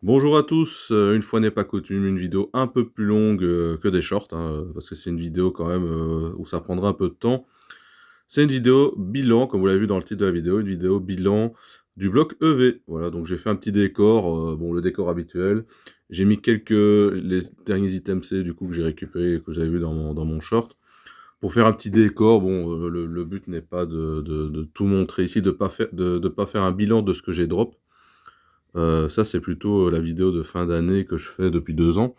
Bonjour à tous, une fois n'est pas coutume, une vidéo un peu plus longue, que des shorts, hein, parce que c'est une vidéo quand même, où ça prendra un peu de temps. C'est une vidéo bilan, comme vous l'avez vu dans le titre de la vidéo, une vidéo bilan du bloc EV. Voilà, donc j'ai fait un petit décor, bon le décor habituel. J'ai mis les derniers items C du coup que j'ai récupérés et que vous avez vu dans mon short. Pour faire un petit décor, bon, le but n'est pas de tout montrer ici, de pas faire un bilan de ce que j'ai drop. Ça, c'est plutôt, la vidéo de fin d'année que je fais depuis 2 ans.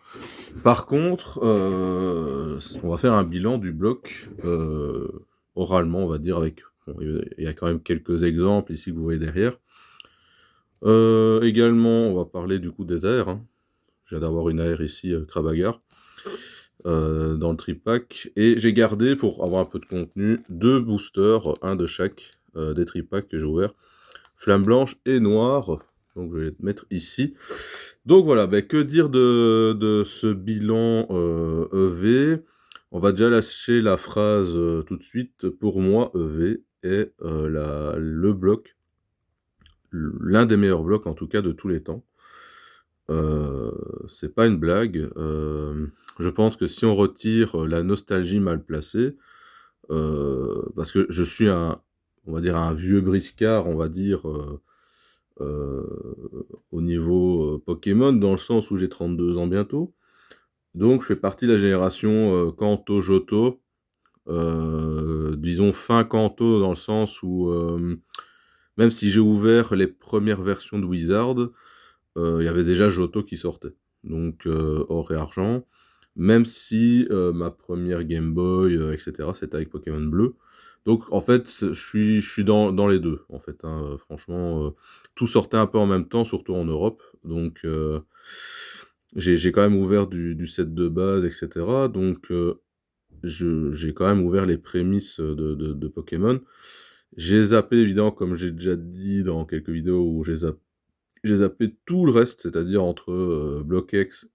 Par contre, on va faire un bilan du bloc, oralement, on va dire, avec bon, il y a quand même quelques exemples ici que vous voyez derrière. Également, on va parler du coup des AR, hein. Je viens d'avoir une AR ici, Krabagar, dans le tripack et j'ai gardé, pour avoir un peu de contenu, 2 boosters, un de chaque, des tripacks que j'ai ouverts. Flamme blanche et noire, donc je vais les mettre ici. Donc voilà, bah, que dire de ce bilan, EV? On va déjà lâcher la phrase, tout de suite. Pour moi, EV est, le bloc, l'un des meilleurs blocs en tout cas de tous les temps. C'est pas une blague, je pense que si on retire, la nostalgie mal placée, parce que je suis on va dire un vieux briscard, on va dire, au niveau, Pokémon, dans le sens où j'ai 32 ans bientôt. Donc je fais partie de la génération, Kanto, Johto, disons fin Kanto dans le sens où, même si j'ai ouvert les premières versions de Wizard, il y avait déjà Johto qui sortait. Donc or et argent. Même si, ma première Game Boy, et cetera, c'était avec Pokémon Bleu. Donc en fait, je suis dans les 2 en fait, hein, franchement, tout sortait un peu en même temps, surtout en Europe. Donc j'ai quand même ouvert du set de base et cetera. Donc j'ai quand même ouvert les prémices, de Pokémon. J'ai zappé évidemment, comme j'ai déjà dit dans quelques vidéos où j'ai zappé tout le reste, c'est-à-dire entre, Block-X,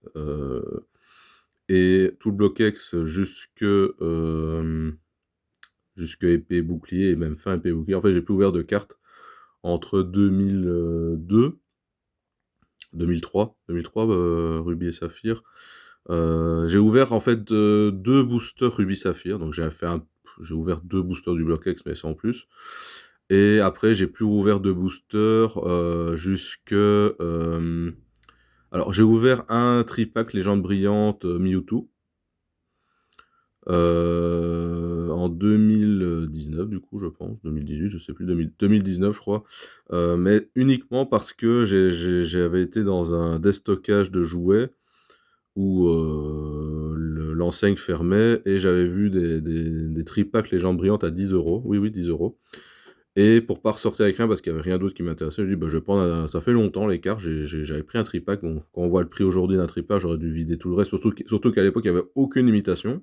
et tout le Block-X jusque épée bouclier et même fin épée bouclier. En fait, j'ai plus ouvert de cartes entre 2003, Rubis et Saphir. J'ai ouvert en fait, 2 boosters Rubis Saphir, donc j'ai ouvert 2 boosters du Block-X, mais sans plus. Et après, j'ai plus ouvert de boosters, alors j'ai ouvert un tripack Légende Brillante, Mewtwo, en 2019 du coup, je pense, 2018, je sais plus, 2019 je crois, mais uniquement parce que j'avais été dans un déstockage de jouets où, l'enseigne fermait et j'avais vu des tripacks Légende Brillante à 10 €. Oui, oui, 10 €. Et pour pas ressortir avec rien parce qu'il y avait rien d'autre qui m'intéressait, j'ai dit: «Bah, je vais prendre un», ça fait longtemps l'écart, j'avais pris un tripack. Bon, quand on voit le prix aujourd'hui d'un tripack, j'aurais dû vider tout le reste, surtout qu'à l'époque, il y avait aucune limitation.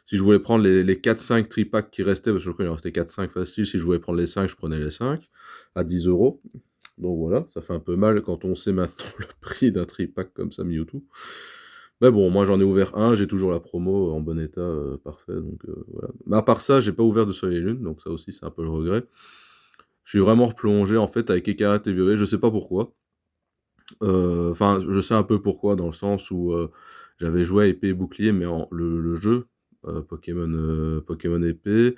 Si je voulais prendre les 4-5 tripacks qui restaient, parce que je crois qu'il en restait 4-5 faciles, si je voulais prendre les 5, je prenais les 5 à 10 €. Donc voilà, ça fait un peu mal quand on sait maintenant le prix d'un tripack comme ça Mewtwo. Mais bon, moi j'en ai ouvert un, j'ai toujours la promo en bon état, parfait, donc voilà. Mais à part ça, j'ai pas ouvert de Soleil et Lune, donc ça aussi c'est un peu le regret. Je suis vraiment replongé en fait avec Écarlate et Violet, je sais pas pourquoi. Enfin, je sais un peu pourquoi, dans le sens où, j'avais joué à Épée et Bouclier, mais le jeu, Pokémon Épée,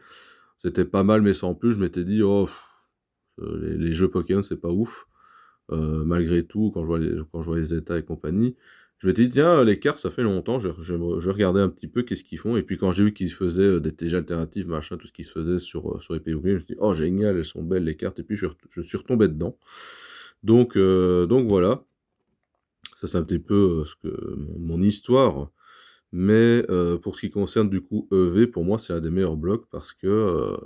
c'était pas mal, mais sans plus. Je m'étais dit: «Oh, les jeux Pokémon, c'est pas ouf». Malgré tout, quand je vois les états et compagnie, je m'étais dit: «Tiens, les cartes, ça fait longtemps, je vais regarder un petit peu qu'est-ce qu'ils font», et puis quand j'ai vu qu'ils faisaient, des TG alternatives, machin, tout ce qui se faisait sur Épée et Bouclier, je me suis dit: «Oh génial, elles sont belles les cartes», et puis je suis retombé dedans. Donc voilà, ça c'est un petit peu, ce que mon histoire. Mais pour ce qui concerne du coup EV, pour moi, c'est un des meilleurs blocs parce que,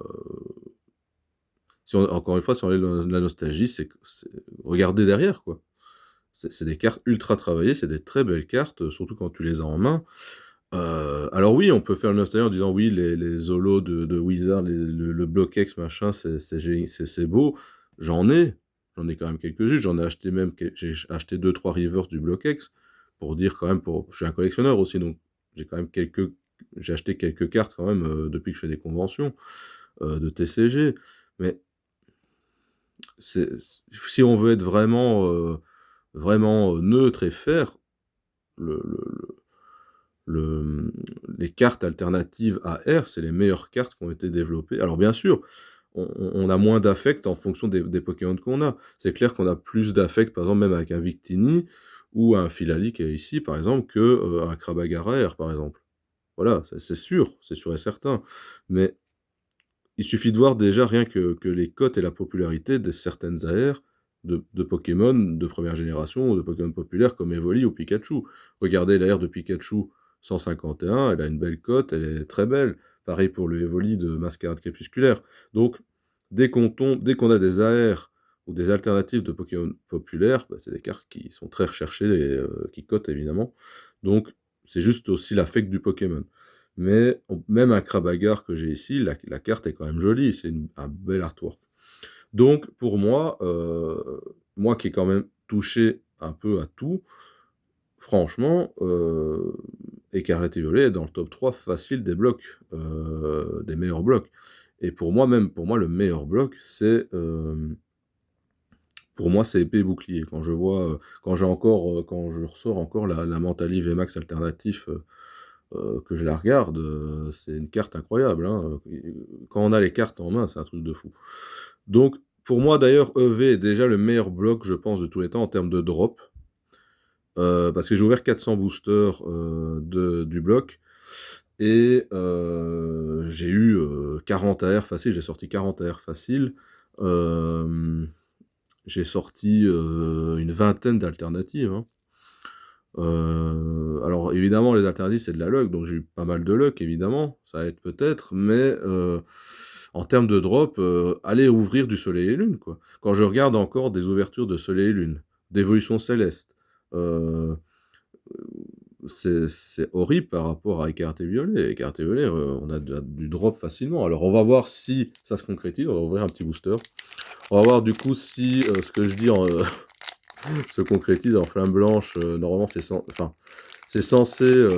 si on encore une fois, si on enlève la nostalgie, c'est que regardez derrière, quoi. C'est des cartes ultra travaillées, c'est des très belles cartes, surtout quand tu les as en main. Alors oui, on peut faire le nostalgie en disant: «Oui, les holos de Wizard, le Block-X machin, c'est beau». J'en ai, j'en ai quand même quelques-unes, j'en ai acheté même j'ai acheté 2-3 reverse du Block-X pour dire quand même, je suis un collectionneur aussi, donc j'ai quand même j'ai acheté quelques cartes quand même, depuis que je fais des conventions, de TCG. Mais si on veut être vraiment, vraiment neutre et faire, le le le, mmh, les cartes alternatives à R, c'est les meilleures cartes qui ont été développées. Alors bien sûr, on a moins d'affect en fonction des Pokémon qu'on a. C'est clair qu'on a plus d'affect, par exemple, même avec un Victini ou un Philali qui est ici, par exemple, que, un Krabagara R, par exemple. Voilà, c'est sûr et certain. Mais il suffit de voir déjà rien que les cotes et la popularité de certaines AR de Pokémon de première génération ou de Pokémon populaires comme Evoli ou Pikachu. Regardez l'AR de Pikachu 151, elle a une belle cote, elle est très belle. Pareil pour le Evoli de Mascarade Crépusculaire. Donc, dès qu'on a des AR ou des alternatives de Pokémon populaires, bah, c'est des cartes qui sont très recherchées et qui cotent évidemment. Donc, c'est juste aussi l'affect du Pokémon. Mais même un Krabagar que j'ai ici, la carte est quand même jolie, c'est un bel artwork. Donc pour moi, moi qui ai quand même touché un peu à tout, franchement, Écarlate et Violet est dans le top 3 facile des blocs, des meilleurs blocs. Et pour moi, même pour moi, le meilleur bloc, pour moi, c'est épée et bouclier. Quand je vois, quand je ressors encore la Mentali VMAX alternatif, que je la regarde, c'est une carte incroyable, hein, quand on a les cartes en main, c'est un truc de fou. Donc, pour moi d'ailleurs, EV est déjà le meilleur bloc, je pense, de tous les temps en termes de drop, parce que j'ai ouvert 400 boosters, du bloc et j'ai eu, 40 AR facile, j'ai sorti 40 AR facile. Hem, j'ai sorti, une vingtaine d'alternatives, hein. Alors évidemment les alternatives c'est de la luck, donc j'ai eu pas mal de luck évidemment, ça aide peut-être, mais en termes de drop, allez ouvrir du soleil et lune, quoi. Quand je regarde encore des ouvertures de soleil et lune, d'évolution céleste, heu, c'est horrible par rapport à écarté violet. Écarté violet, on a du drop facilement. Alors on va voir si ça se concrétise, on va ouvrir un petit booster. On va voir du coup si, ce que je dis en, se concrétise en flamme blanche, normalement c'est censé,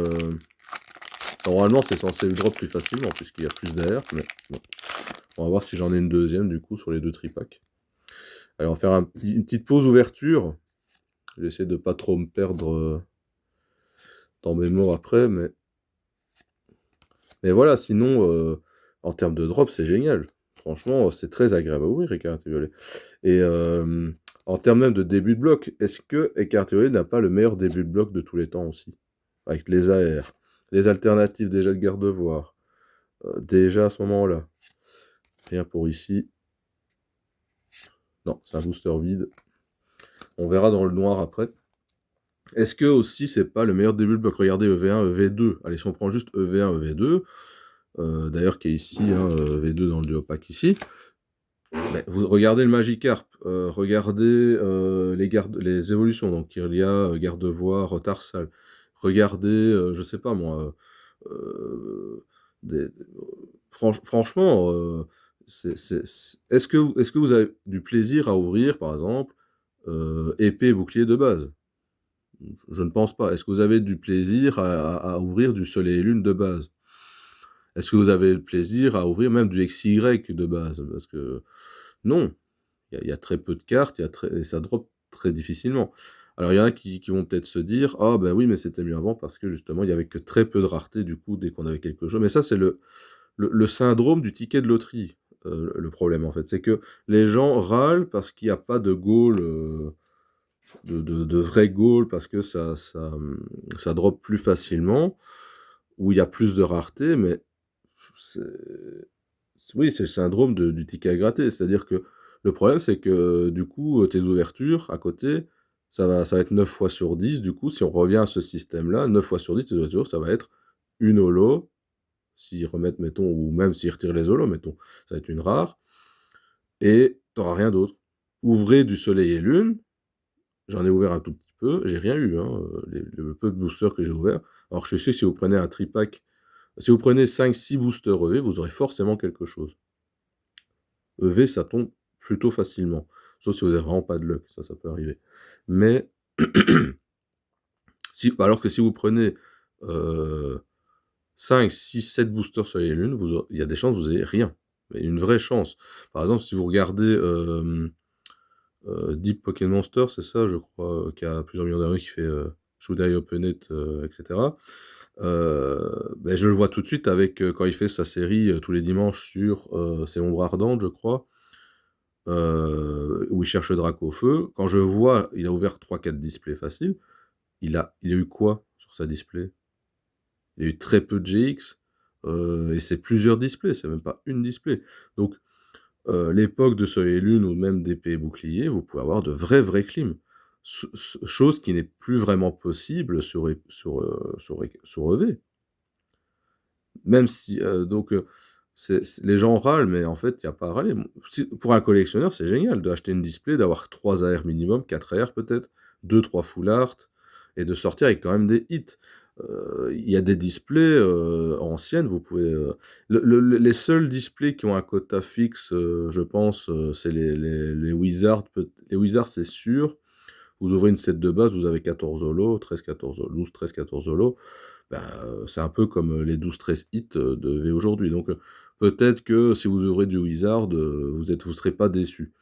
normalement c'est censé le drop plus facilement puisqu'il y a plus d'air, mais bon. On va voir si j'en ai une deuxième du coup sur les 2 tripacks. Allez, on va faire une petite pause ouverture. Je vais essayer de pas trop me perdre, dans mes mots après, mais voilà, sinon, en termes de drop, c'est génial. Franchement, c'est très agréable à ouvrir Écarlate Violet et en termes même de début de bloc, est-ce que Écarlate Violet n'a pas le meilleur début de bloc de tous les temps aussi? Avec les AR, les alternatives déjà de Gardevoir, déjà à ce moment-là. Rien pour ici. Non, c'est un booster vide. On verra dans le noir après. Est-ce que aussi c'est pas le meilleur début de bloc? Regardez EV1, EV2. Allez, si on prend juste EV1, EV2, d'ailleurs qui est ici, hein, V2 dans le duopack ici. Bah, vous regardez le Magikarp, regardez les évolutions. Donc il y a Gardevoir, Tarsal. Regardez, je sais pas moi, des, franchement, est-ce que vous avez du plaisir à ouvrir, par exemple, épée et bouclier de base? Je ne pense pas. Est-ce que vous avez du plaisir à ouvrir du soleil et lune de base? Est-ce que vous avez le plaisir à ouvrir même du XY de base? Parce que non, il y a très peu de cartes, et ça drop très difficilement. Alors il y en a qui vont peut-être se dire: «Ah bah oui, mais c'était mieux avant parce que justement il y avait que très peu de rareté du coup dès qu'on avait quelque chose». Mais ça c'est le syndrome du ticket de loterie, le problème en fait. C'est que les gens râlent parce qu'il y a pas de goal, de vrai goal parce que ça drop plus facilement, ou il y a plus de rareté, mais c'est oui, c'est le syndrome du ticket à gratter. C'est-à-dire que le problème, c'est que du coup, tes ouvertures à côté, ça va être 9 fois sur 10. Du coup, si on revient à ce système-là, 9 fois sur 10, tes ouvertures, ça va être une holo, s'ils remettent, mettons, ou même s'ils retirent les holos, mettons, ça va être une rare, et tu auras rien d'autre. Ouvrez du soleil et lune, j'en ai ouvert un tout petit peu, j'ai rien eu, hein, le peu de boosters que j'ai ouvert. Alors je suis sûr que si vous prenez un tripack, si vous prenez 5-6 boosters EV, vous aurez forcément quelque chose. EV, ça tombe plutôt facilement. Sauf si vous avez vraiment pas de luck, ça peut arriver. Mais alors que si vous prenez 5, 6, 7 boosters sur les lunes, il y a des chances que vous ayez rien. Mais une vraie chance. Par exemple, si vous regardez Deep Pocket Monster, c'est ça, je crois, qui a plusieurs millions d'années, qui fait Should I Open It, etc. Ben, je le vois tout de suite avec quand il fait sa série tous les dimanches sur C'est Ombre Ardente, je crois, où il cherche le Drac au feu. Quand je vois, il a ouvert 3-4 displays faciles. Il a eu quoi sur sa display? Il a eu très peu de GX, et c'est plusieurs displays, c'est même pas une display. Donc, l'époque de Soleil et Lune ou même d'épée et bouclier, vous pouvez avoir de vrais clims. Chose qui n'est plus vraiment possible sur EV. Même si, donc, les gens râlent, mais en fait, il n'y a pas à râler. Pour un collectionneur, c'est génial d'acheter une display, d'avoir 3 AR minimum, 4 AR peut-être, 2-3 full art, et de sortir avec quand même des hits. Il y a des displays anciennes, vous pouvez. Les seuls displays qui ont un quota fixe, je pense, c'est les Wizards. Les Wizards, c'est sûr. Vous ouvrez une set de base, vous avez 14 holos, 13-14 holos, 12-13-14 holos. Ben, c'est un peu comme les 12-13 hits de V aujourd'hui. Donc peut-être que si vous ouvrez du Wizard, vous serez pas déçu.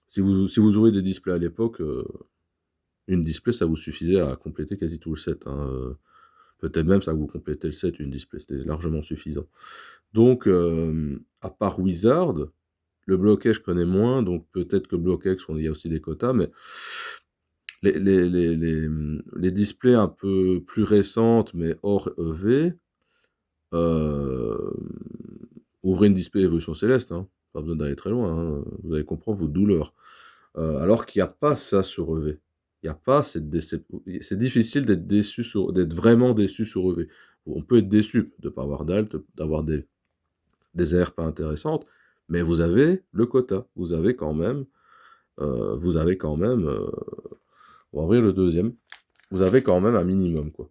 Si vous ouvrez des displays à l'époque, une display, ça vous suffisait à compléter quasi tout le set, hein. Peut-être même ça vous complétez le set, une display, c'était largement suffisant. Donc, à part Wizard, le bloquet, je connais moins, donc peut-être que BlockX, il y a aussi des quotas, mais les displays un peu plus récentes, mais hors EV, ouvrez une display Évolution Céleste, hein, pas besoin d'aller très loin, hein, vous allez comprendre vos douleurs. Alors qu'il n'y a pas ça sur EV. Il n'y a pas c'est difficile d'être vraiment déçu sur EV. On peut être déçu de ne pas avoir d'alt, d'avoir des airs pas intéressantes, mais vous avez le quota. On va ouvrir le deuxième. Vous avez quand même un minimum, quoi.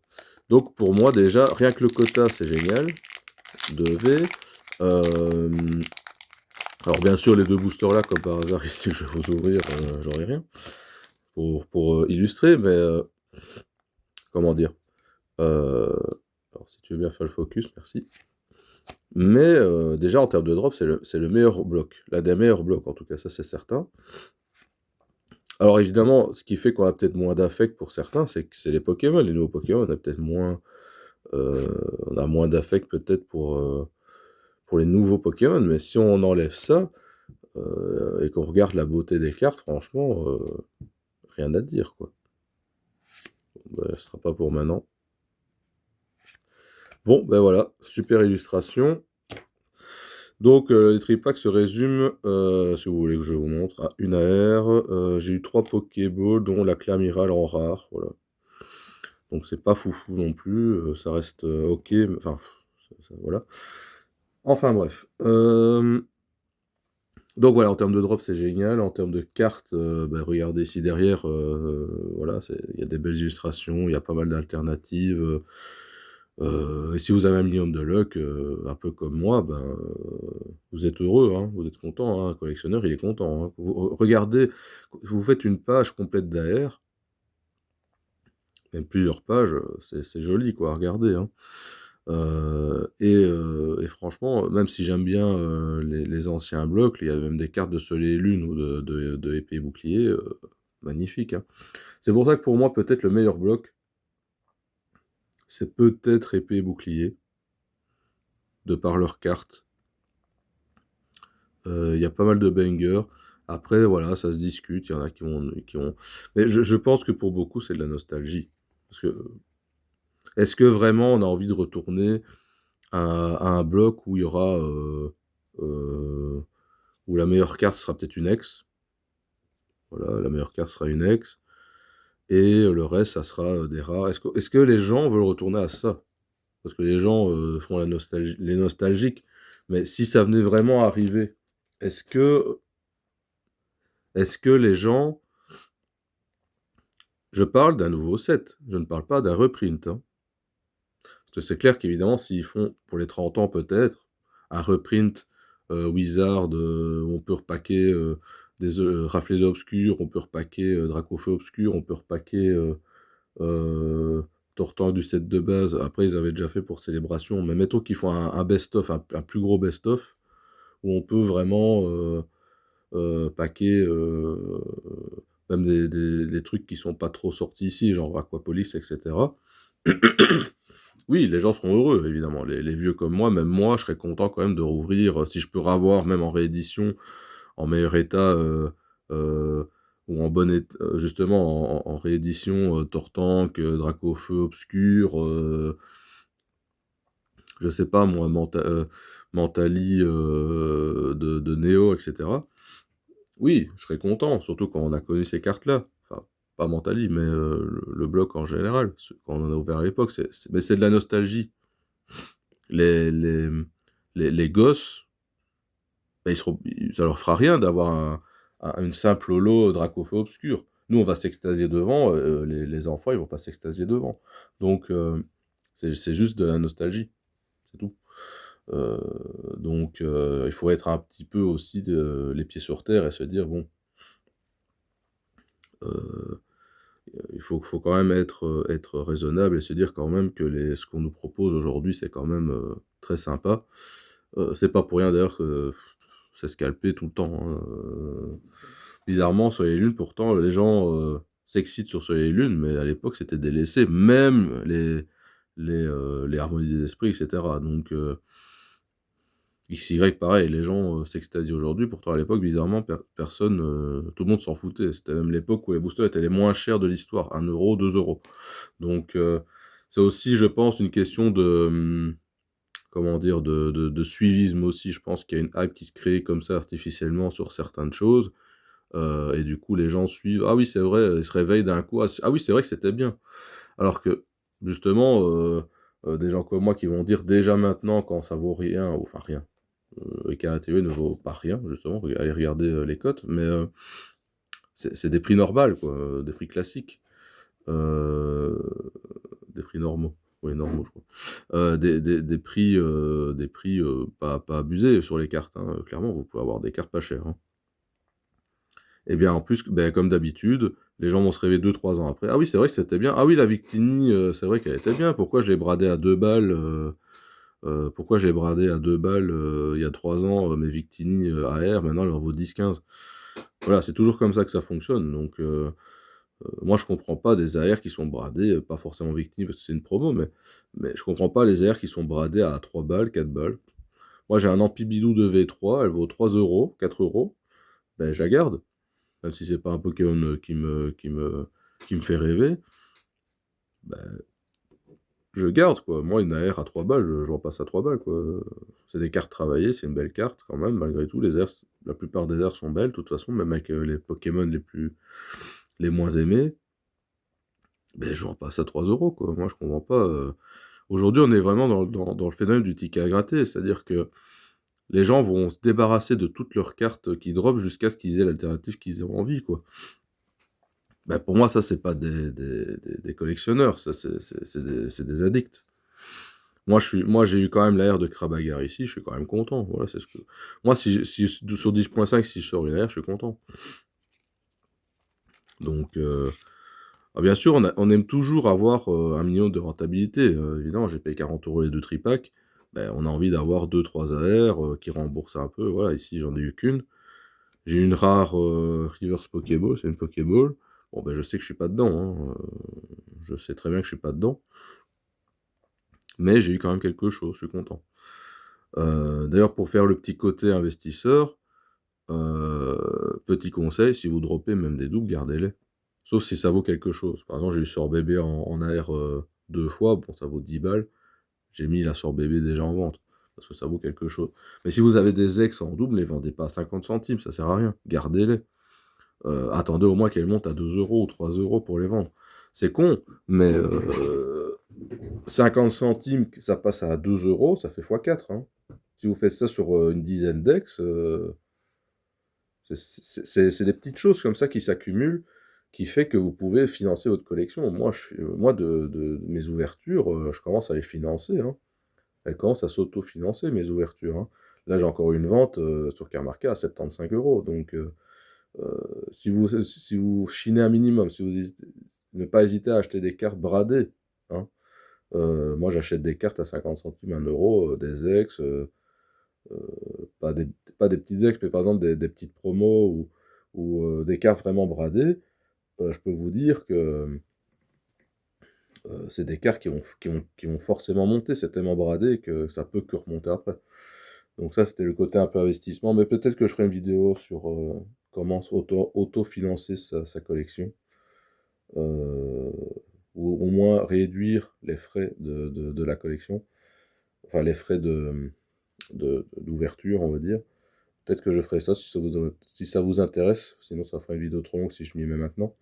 Donc pour moi déjà, rien que le quota, c'est génial. De EV. Alors bien sûr, les deux boosters là, comme par hasard, ici, je vais vous ouvrir, j'aurai rien pour illustrer, mais comment dire, alors si tu veux bien faire le focus, merci. Mais déjà en termes de drop, c'est le meilleur bloc, l'un des meilleurs blocs en tout cas, ça c'est certain. Alors évidemment, ce qui fait qu'on a peut-être moins d'affect pour certains, c'est que c'est les Pokémon, les nouveaux Pokémon, on a peut-être moins, on a moins d'affect peut-être pour les nouveaux Pokémon, mais si on enlève ça, et qu'on regarde la beauté des cartes, franchement, rien à dire, quoi. Bon, bah, ce sera pas pour maintenant. Bon, ben voilà, super illustration. Donc, les tripacks se résument, si vous voulez que je vous montre, à une AR. J'ai eu 3 Pokéballs, dont la Clamirale en rare, voilà. Donc c'est pas foufou non plus, ça reste ok, mais enfin, voilà. Enfin bref. Donc voilà, en termes de drop, c'est génial. En termes de cartes, bah, regardez ici derrière, voilà, il y a des belles illustrations, il y a pas mal d'alternatives. Et si vous avez un minimum de luck, un peu comme moi, ben, vous êtes heureux, hein, vous êtes content, hein, un collectionneur, il est content, hein. Regardez, vous faites une page complète d'AR, même plusieurs pages, c'est joli, quoi, à regarder, hein. Et franchement, même si j'aime bien les anciens blocs, il y a même des cartes de Soleil et Lune ou de épée et bouclier, magnifiques, hein. C'est pour ça que pour moi, peut-être le meilleur bloc, c'est peut-être épée et bouclier, de par leurs cartes. Il y a pas mal de bangers. Après, voilà, ça se discute, il y en a qui ont. Mais je pense que pour beaucoup, c'est de la nostalgie. Parce que, est-ce que vraiment on a envie de retourner à un bloc où il y aura. Euh, où la meilleure carte sera peut-être une ex. Voilà, la meilleure carte sera une ex. Et le reste, ça sera des rares. Est-ce que les gens veulent retourner à ça? Parce que les gens font la nostalgie, les nostalgiques. Mais si ça venait vraiment à arriver, est-ce que, est-ce que les gens. Je parle d'un nouveau set, je ne parle pas d'un reprint, hein. Parce que c'est clair qu'évidemment, s'ils font, pour les 30 ans peut-être, un reprint Wizard, où on peut repacker Rafflesia Obscur, on peut repacker Dracofeu Obscur, on peut repacker Tortank du set de base. Après, ils avaient déjà fait pour Célébration, mais mettons qu'ils font un best-of, un plus gros best-of, où on peut vraiment paquets, même des trucs qui sont pas trop sortis ici, genre Aquapolis, et cetera. Oui, les gens seront heureux, évidemment. Les vieux comme moi, même moi, je serais content quand même de rouvrir, si je peux ravoir, même en réédition, en meilleur état, ou en bon état, justement, en réédition, Tortank, Dracofeu Obscur, je sais pas moi, Mentali, de Neo, etc. Oui, je serais content, surtout quand on a connu ces cartes-là. Enfin, pas Mentali, mais le bloc en général. Quand on en a ouvert à l'époque, mais c'est de la nostalgie. Les, les, les gosses, bah, ça leur fera rien d'avoir une simple holo Dracofeu obscur. Nous, on va s'extasier devant, les enfants, ils vont pas s'extasier devant. Donc, c'est juste de la nostalgie, c'est tout. Euh, donc, il faut être un petit peu aussi les pieds sur terre et se dire, bon, euh, il faut quand même être raisonnable et se dire quand même que ce qu'on nous propose aujourd'hui, c'est quand même très sympa. C'est pas pour rien d'ailleurs que c'est scalpé tout le temps, hein. Bizarrement, Soleil et Lune, pourtant, les gens s'excitent sur Soleil et Lune, mais à l'époque, c'était délaissé, même les harmonies des esprits, etc. Donc, XY, pareil, les gens s'extasient aujourd'hui, pourtant à l'époque, bizarrement, personne, tout le monde s'en foutait. C'était même l'époque où les boosters étaient les moins chers de l'histoire, 1 euro, 2 euros. Donc, c'est aussi, je pense, une question de, comment dire, de suivisme aussi. Je pense qu'il y a une hype qui se crée comme ça artificiellement sur certaines choses. Et du coup, les gens suivent. Ah oui, c'est vrai, ils se réveillent d'un coup. Ah oui, c'est vrai que c'était bien. Alors que, justement, des gens comme moi qui vont dire déjà maintenant quand ça vaut rien, ou enfin rien, et qu'à la TV ne vaut pas rien, justement, allez regarder les cotes, mais c'est des prix normaux, quoi, des prix classiques. Euh, des prix normaux. Oui, normaux, je crois. Des prix pas abusés sur les cartes, hein. Clairement, vous pouvez avoir des cartes pas chères, hein. Et bien, en plus, ben, comme d'habitude, les gens vont se réveiller 2 3 ans après. Ah oui, c'est vrai que c'était bien. Ah oui, la Victini, c'est vrai qu'elle était bien. Pourquoi je l'ai bradé à 2 balles pourquoi j'ai bradé à 2 balles il y a 3 ans mes Victini AR, maintenant elle en vaut 10 15. Voilà, c'est toujours comme ça que ça fonctionne. Donc, moi, je comprends pas des AR qui sont bradés, pas forcément Victini parce que c'est une promo, mais je comprends pas les AR qui sont bradés à 3 balles, 4 balles. Moi, j'ai un Ampibidou de V3, elle vaut 3 euros, 4 euros. Ben, je la garde, même si c'est pas un Pokémon qui me fait rêver. Ben, je garde, quoi. Moi, une AR à 3 balles, je repasse à 3 balles, quoi. C'est des cartes travaillées, c'est une belle carte quand même, malgré tout. La plupart des airs sont belles, de toute façon, même avec les Pokémon les moins aimés. Ben, je repasse à 3 euros, quoi. Moi, je comprends pas. Aujourd'hui, on est vraiment dans le phénomène du ticket à gratter, c'est-à-dire que les gens vont se débarrasser de toutes leurs cartes qui drop jusqu'à ce qu'ils aient l'alternative qu'ils ont envie, quoi. Ben, pour moi, ça, c'est pas des collectionneurs, ça, c'est des addicts. Moi, j'ai eu quand même la R de Krabagar ici, je suis quand même content. Voilà, c'est ce que. Moi, sur 10.5, si je sors une R, je suis content. Donc, bien sûr, on aime toujours avoir un minimum de rentabilité. Évidemment, j'ai payé 40 euros les deux tripacks. Ben, on a envie d'avoir 2 3 AR qui remboursent un peu. Voilà, ici, j'en ai eu qu'une. J'ai une rare Reverse Pokéball, c'est une Pokéball. Bon, ben, je sais que je suis pas dedans, hein. Je sais très bien que je suis pas dedans. Mais j'ai eu quand même quelque chose, je suis content. D'ailleurs, pour faire le petit côté investisseur, petit conseil, si vous droppez même des doubles, gardez-les. Sauf si ça vaut quelque chose. Par exemple, j'ai eu Sort Bébé en AR 2 fois, bon, ça vaut 10 balles. J'ai mis la Sort Bébé déjà en vente, parce que ça vaut quelque chose. Mais si vous avez des ex en double, ne les vendez pas à 50 centimes, ça sert à rien. Gardez-les. Attendez au moins qu'elles montent à 2 euros ou 3 euros pour les vendre. C'est con, mais 50 centimes, ça passe à 2 euros, ça fait x4, hein. Si vous faites ça sur une dizaine d'ex, c'est des petites choses comme ça qui s'accumulent, qui fait que vous pouvez financer votre collection. Moi de mes ouvertures, je commence à les financer, hein. Elles commencent à s'auto-financer, mes ouvertures, hein. Là, j'ai encore une vente sur Carmarket à 75 euros. Donc, si vous chinez un minimum, si vous ne pas hésiter à acheter des cartes bradées, hein. Moi, j'achète des cartes à 50 centimes, 1 euro, des ex. pas des, pas des petites ex, mais par exemple des petites promos ou des cartes vraiment bradées, je peux vous dire que c'est des cartes qui vont forcément monter, c'est tellement bradé que ça peut que remonter après. Donc ça, c'était le côté un peu investissement, mais peut-être que je ferai une vidéo sur comment auto-financer sa collection, euh, ou au moins réduire les frais de la collection, enfin les frais d'ouverture, on va dire. Peut-être que je ferai ça si ça vous intéresse, sinon ça fera une vidéo trop longue si je m'y mets maintenant.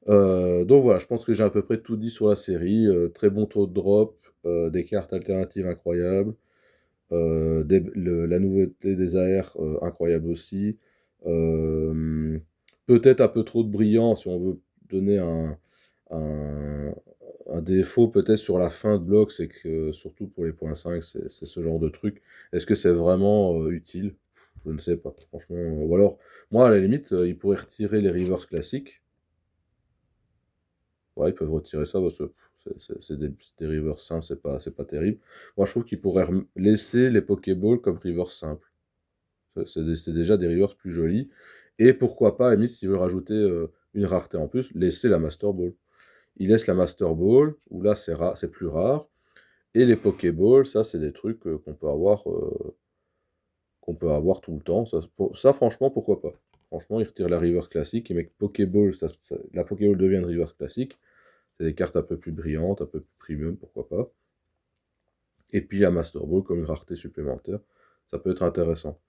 Donc voilà, je pense que j'ai à peu près tout dit sur la série. Très bon taux de drop, des cartes alternatives incroyables, la nouveauté des AR incroyable aussi. Euh, Peut-être un peu trop de brillant si on veut donner un, un défaut peut-être sur la fin de bloc, c'est que surtout pour les points 5, c'est ce genre de truc. Est-ce que c'est vraiment utile? Je ne sais pas, franchement. Ou alors, moi à la limite, ils pourraient retirer les reverse classiques. Ouais, ils peuvent retirer ça parce que c'est des rivers simples, c'est pas terrible. Moi, je trouve qu'ils pourraient laisser les Pokéballs comme rivers simples. C'est déjà des rivers plus jolis. Et pourquoi pas, à la limite, s'ils veulent rajouter une rareté en plus, laisser la Master Ball. Ils laissent la Master Ball, où là, c'est plus rare. Et les Pokéballs, ça, c'est des trucs qu'on peut avoir tout le temps. Ça, franchement, pourquoi pas. Franchement, ils retirent la river classique, ils mettent Pokéball, la Pokéball devient une river classique. C'est des cartes un peu plus brillantes, un peu plus premium, pourquoi pas. Et puis la Master Ball comme une rareté supplémentaire. Ça peut être intéressant.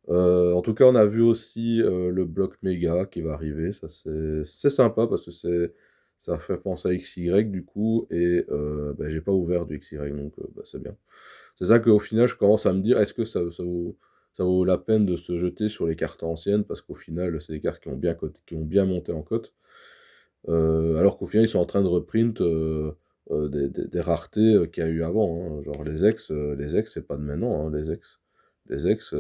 En tout cas, on a vu aussi le bloc méga qui va arriver. Ça, c'est sympa parce que ça fait penser à XY du coup. Et bah, j'ai pas ouvert du XY donc bah, c'est bien. C'est ça qu'au final, je commence à me dire est-ce que ça vaut la peine de se jeter sur les cartes anciennes parce qu'au final, c'est des cartes qui ont bien monté en cote. Alors qu'au final, ils sont en train de reprint des raretés qu'il y a eu avant, hein. Genre les ex, c'est pas de maintenant, hein, les ex. Les ex,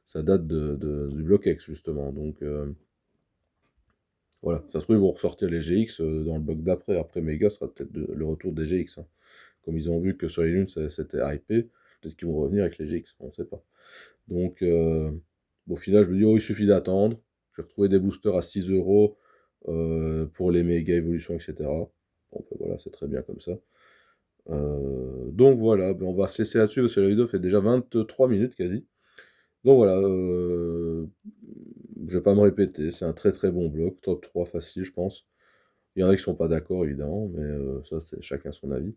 ça date du bloc X, justement. Donc voilà, ça se trouve, ils vont ressortir les GX dans le bloc d'après. Après, Mega sera peut-être le retour des GX, hein. Comme ils ont vu que sur les lunes, c'était hypé, peut-être qu'ils vont revenir avec les GX, on ne sait pas. Donc, au final, je me dis, oh, il suffit d'attendre. J'ai retrouvé des boosters à 6 euros pour les méga évolutions, etc. Bon, ben voilà, c'est très bien comme ça. Donc voilà, ben on va se laisser là-dessus parce que la vidéo fait déjà 23 minutes quasi. Donc voilà, je vais pas me répéter, c'est un très très bon bloc, top 3 facile, je pense. Il y en a qui sont pas d'accord évidemment, mais ça c'est chacun son avis.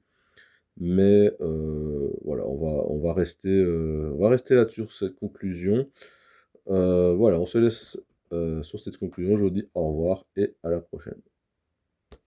Mais voilà, on va rester là-dessus sur cette conclusion. Voilà, on se laisse sur cette conclusion. Je vous dis au revoir et à la prochaine.